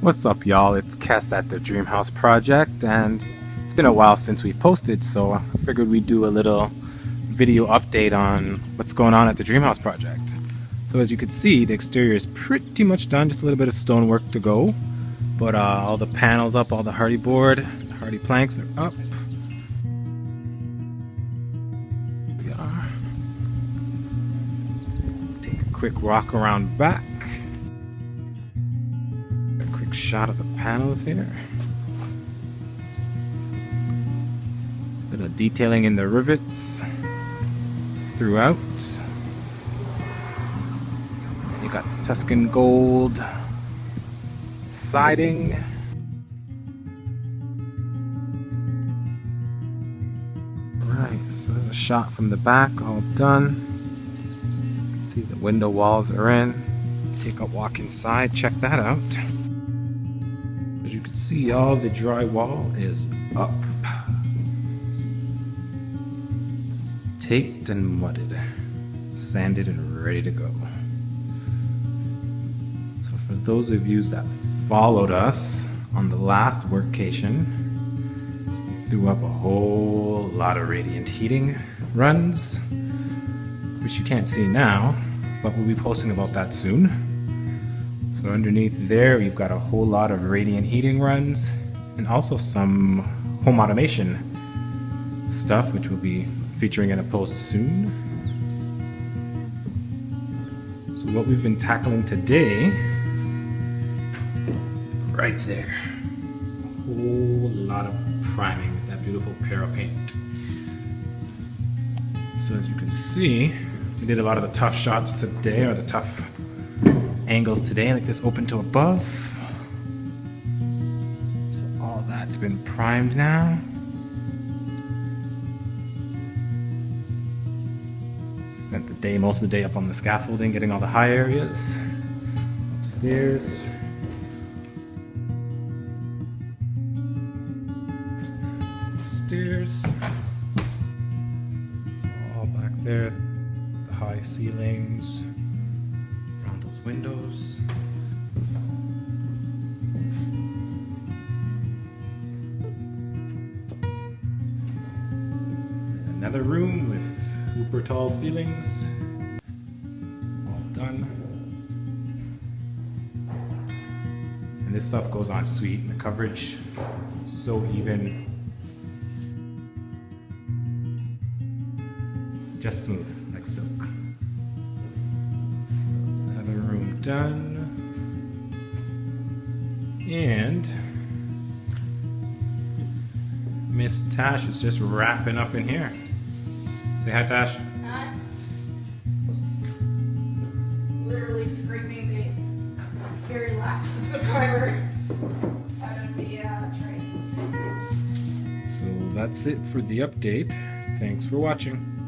What's up, y'all? It's Kes at the Dreamhouse project, and it's been a while since we've posted, so I figured we'd do a little video update on what's going on at the Dreamhouse project. So as you can see, the exterior is pretty much done, just a little bit of stonework to go, but all the panels up, all the hardy board, hardy planks are up. Here we are. Take a quick walk around back. Shot of the panels here. Bit of detailing in the rivets throughout. You got Tuscan gold siding. Right, so there's a shot from the back, all done. You can see the window walls are in. Take a walk inside, check that out. As you can see, all the drywall is up, taped and mudded, sanded and ready to go. So for those of you that followed us on the last workcation, we threw up a whole lot of radiant heating runs, which you can't see now, but we'll be posting about that soon. So underneath there, we've got a whole lot of radiant heating runs and also some home automation stuff, which we'll be featuring in a post soon. So what we've been tackling today, right there, a whole lot of priming with that beautiful Para paint. So as you can see, we did a lot of the tough shots today, or the tough angles today, like this open to above. So all that's been primed now. Spent the day, most of the day up on the scaffolding, getting all the high areas. Upstairs. Stairs. So all back there. The high ceilings. Windows. Another room with super tall ceilings. All done. And this stuff goes on sweet. The coverage so even. Just smooth, like silk. Done. And Miss Tash is just wrapping up in here. Say hi, Tash. Hi. Just literally scraping the very last of the primer out of the tray. So that's it for the update. Thanks for watching.